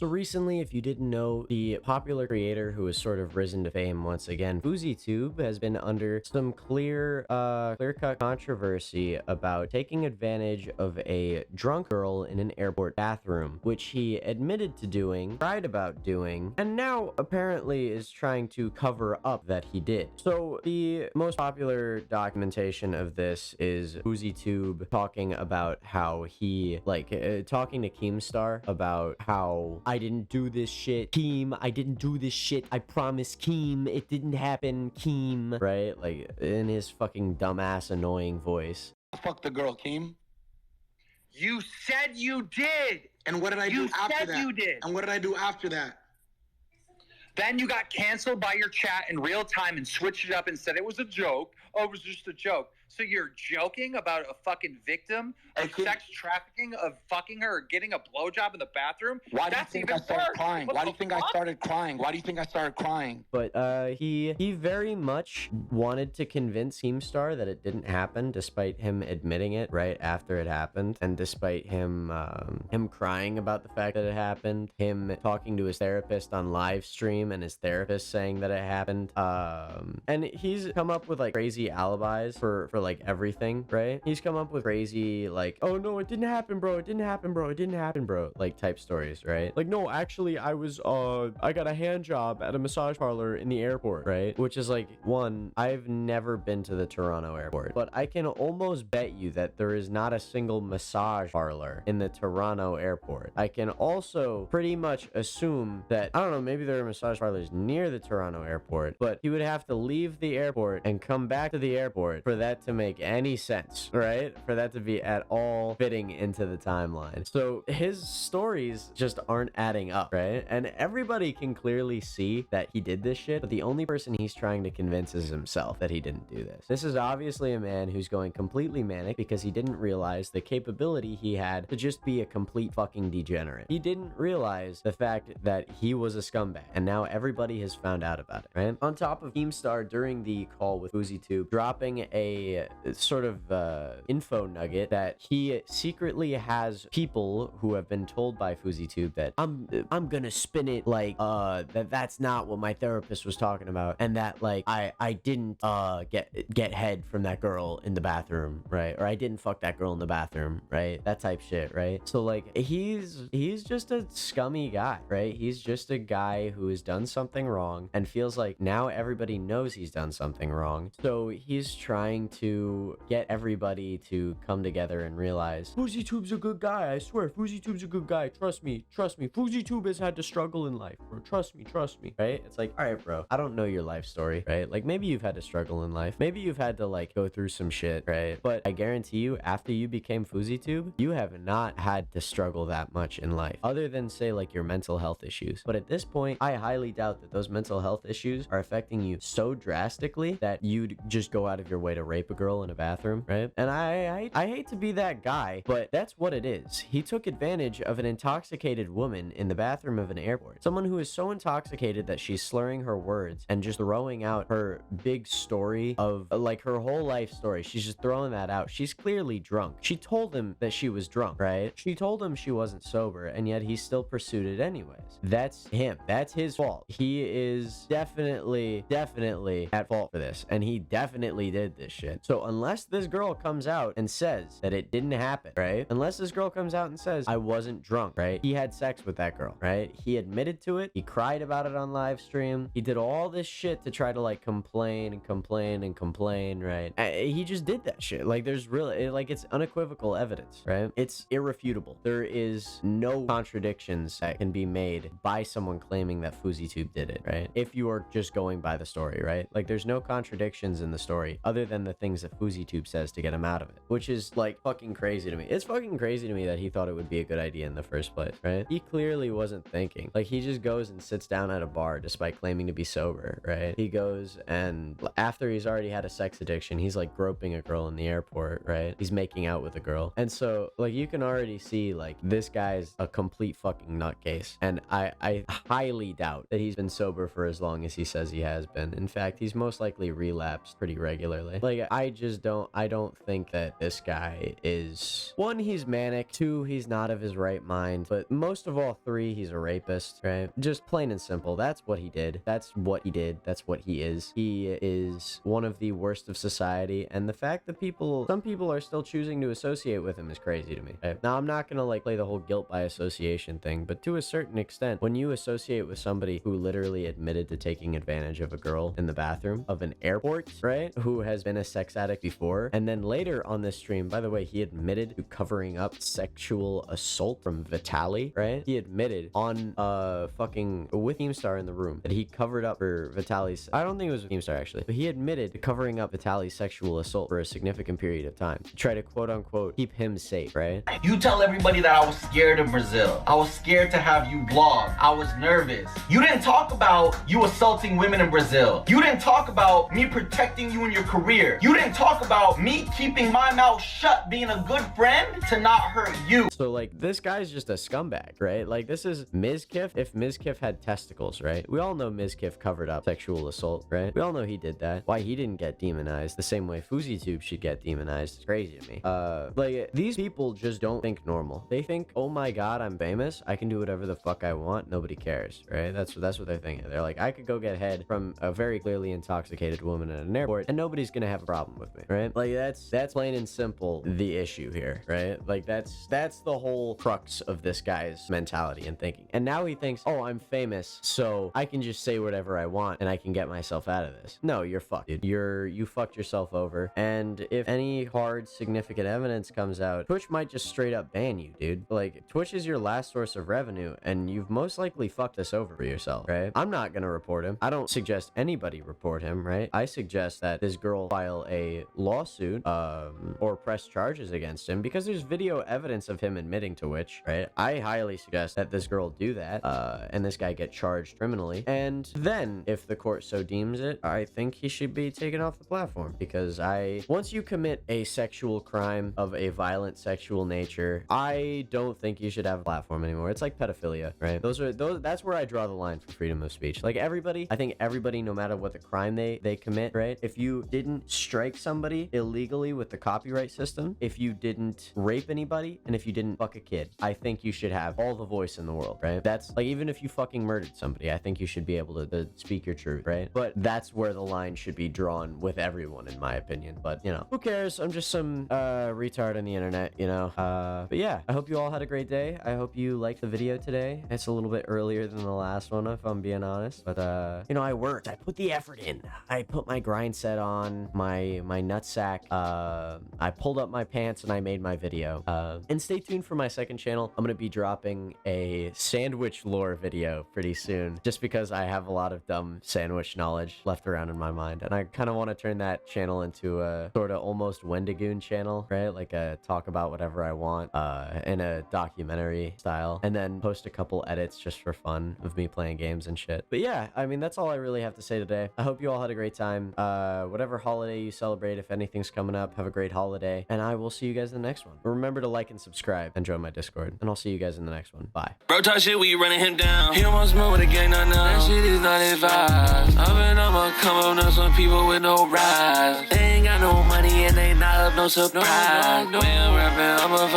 So recently, if you didn't know, the popular creator who has sort of risen to fame once again, FouseyTube, has been under some clear-cut controversy about taking advantage of a drunk girl in an airport bathroom, which he admitted to doing, cried about doing, and now apparently is trying to cover up that he did. So the most popular documentation of this is FouseyTube talking about how he, talking to Keemstar about how I didn't do this shit. Keem, I didn't do this shit. I promise, Keem, it didn't happen, Keem. Right? Like, in his fucking dumbass, annoying voice. Fuck the girl, Keem. You said you did. And what did I do after that? You said you did. And what did I do after that? Then you got canceled by your chat in real time and switched it up and said it was a joke. Oh, it was just a joke. So you're joking about a fucking victim of sex trafficking, of fucking her or getting a blowjob in the bathroom? Why do you think I started crying? Why do you think I started crying? Why do you think I started crying? But he very much wanted to convince Keemstar that it didn't happen, despite him admitting it right after it happened, and despite him crying about the fact that it happened, him talking to his therapist on live stream and his therapist saying that it happened. And he's come up with like crazy alibis for like everything, right? He's come up with crazy like, oh no, it didn't happen, bro. It didn't happen, bro. It didn't happen, bro. Like type stories, right? Like, no, actually, I got a hand job at a massage parlor in the airport, right? Which is like, one, I've never been to the Toronto airport, but I can almost bet you that there is not a single massage parlor in the Toronto airport. I can also pretty much assume that, I don't know, maybe there are massage parlors near the Toronto airport, but he would have to leave the airport and come back to the airport for that to make any sense, right? For that to be at all fitting into the timeline. So his stories just aren't adding up, right? And everybody can clearly see that he did this shit, but the only person he's trying to convince is himself that he didn't do this. This is obviously a man who's going completely manic because he didn't realize the capability he had to just be a complete fucking degenerate. He didn't realize the fact that he was a scumbag, and now everybody has found out about it, right? On top of Keemstar, during the call with FouseyTube, dropping a sort of info nugget that he secretly has people who have been told by FouseyTube that I'm gonna spin it like that's not what my therapist was talking about, and that like I didn't get head from that girl in the bathroom, right? Or I didn't fuck that girl in the bathroom, right? That type shit, right? So like he's just a scummy guy, right? He's just a guy who has done something wrong and feels like now everybody knows he's done something wrong. So he's trying to get everybody to come together and realize FouseyTube's a good guy. I swear, FouseyTube's a good guy. Trust me. FouseyTube has had to struggle in life, bro. Trust me, right? It's like, all right, bro, I don't know your life story, right? Like maybe you've had to struggle in life. Maybe you've had to like go through some shit, right? But I guarantee you, after you became FouseyTube, you have not had to struggle that much in life, other than say like your mental health issues. But at this point, I highly doubt that those mental health issues are affecting you so drastically that you'd just go out of your way to rape a girl in a bathroom, right? And I hate to be that guy, but that's what it is. He took advantage of an intoxicated woman in the bathroom of an airport. Someone who is so intoxicated that she's slurring her words and just throwing out her big story of like her whole life story. She's just throwing that out. She's clearly drunk. She told him that she was drunk, right? She told him she wasn't sober, and yet he still pursued it anyways. That's him. That's his fault. He is definitely at fault for this, and he definitely did this shit. So unless this girl comes out and says that it didn't happen, right? Unless this girl comes out and says, I wasn't drunk, right? He had sex with that girl, right? He admitted to it. He cried about it on live stream. He did all this shit to try to like complain, right? He just did that shit. Like there's really, like it's unequivocal evidence, right? It's irrefutable. There is no contradictions that can be made by someone claiming that FouseyTube did it, right? If you are just going by the story, right? Like there's no contradictions in the story other than the things that FouseyTube says to get him out of it, which is like fucking crazy to me. It's fucking crazy to me that he thought it would be a good idea in the first place, right? He clearly wasn't thinking. Like he just goes and sits down at a bar despite claiming to be sober, right? He goes and after he's already had a sex addiction, he's like groping a girl in the airport, right? He's making out with a girl. And so like you can already see like this guy's a complete fucking nutcase. And I highly doubt that he's been sober for as long as he says he has been. In fact, he's most likely relapsed pretty regularly. Like I don't think that this guy is, one, he's manic, two, he's not of his right mind, but most of all three, he's a rapist, right? Just plain and simple. That's what he did. That's what he did. That's what he is. He is one of the worst of society, and the fact that some people are still choosing to associate with him is crazy to me. Right? Now, I'm not gonna like play the whole guilt by association thing, but to a certain extent, when you associate with somebody who literally admitted to taking advantage of a girl in the bathroom of an airport, right? Who has been a sex addict before, and then later on this stream, by the way, he admitted to covering up sexual assault from Vitaly, right? He admitted on fucking with Keemstar in the room that he covered up for Vitaly's, I don't think it was Keemstar actually, but he admitted to covering up Vitaly's sexual assault for a significant period of time to try to quote unquote keep him safe, right? You tell everybody that I was scared of Brazil. I was scared to have you vlog. I was nervous. You didn't talk about you assaulting women in Brazil. You didn't talk about me protecting you in your career. You didn't talk about me keeping my mouth shut, being a good friend to not hurt you. So like this guy's just a scumbag, right? Like this is Mizkif. If Mizkif had testicles, right? We all know Mizkif covered up sexual assault, right? We all know he did that. Why he didn't get demonized the same way FouseyTube should get demonized. It's crazy to me. Like these people just don't think normal. They think, oh my god, I'm famous. I can do whatever the fuck I want. Nobody cares, right? That's what they're thinking. They're like, I could go get head from a very clearly intoxicated woman at an airport and nobody's gonna have a problem with me, right? Like that's plain and simple the issue here, right? Like that's the whole crux of this guy's mentality and thinking. And now he thinks, oh, I'm famous, so I can just say whatever I want and I can get myself out of this. No, you're fucked, dude. You fucked yourself over. And if any hard significant evidence comes out, Twitch might just straight up ban you, dude. Like Twitch is your last source of revenue and you've most likely fucked this over for yourself, right? I'm not gonna report him. I don't suggest anybody report him, right? I suggest that this girl file a lawsuit or press charges against him because there's video evidence of him admitting to which, right? I highly suggest that this girl do that and this guy get charged criminally, and then if the court so deems it, I think he should be taken off the platform because once you commit a sexual crime of a violent sexual nature, I don't think you should have a platform anymore. It's like pedophilia, right? That's where I draw the line for freedom of speech. Like I think everybody, no matter what the crime they commit, right? If you didn't strike somebody illegally with the copyright system, if you didn't rape anybody, and if you didn't fuck a kid, I think you should have all the voice in the world, right? That's like, even if you fucking murdered somebody, I think you should be able to speak your truth, right? But that's where the line should be drawn with everyone, in my opinion. But you know, who cares? I'm just some retard on the internet, you know. But yeah, I hope you all had a great day. I hope you liked the video today. It's a little bit earlier than the last one, if I'm being honest, but you know, I worked. I put the effort in. I put my grind set on, my nutsack. I pulled up my pants and I made my video. And stay tuned for my second channel. I'm gonna be dropping a sandwich lore video pretty soon, just because I have a lot of dumb sandwich knowledge left around in my mind, and I kind of want to turn that channel into a sort of almost Wendigoon channel, right? Like a talk about whatever I want in a documentary style, and then post a couple edits just for fun of me playing games and shit. But yeah, I mean, that's all I really have to say today. I hope you all had a great time. Whatever holiday you celebrate, if anything's coming up, have a great holiday, and I will see you guys in the next one. Remember to like and subscribe and join my Discord, and I'll see you guys in the next one. Bye. Bro, talk shit, we running him down. He don't want smoke with a gang, no. That shit is not advised. I'ma come up on some people with no rise. They ain't got no money and they not up no surprise. When I'm rapping, I'm a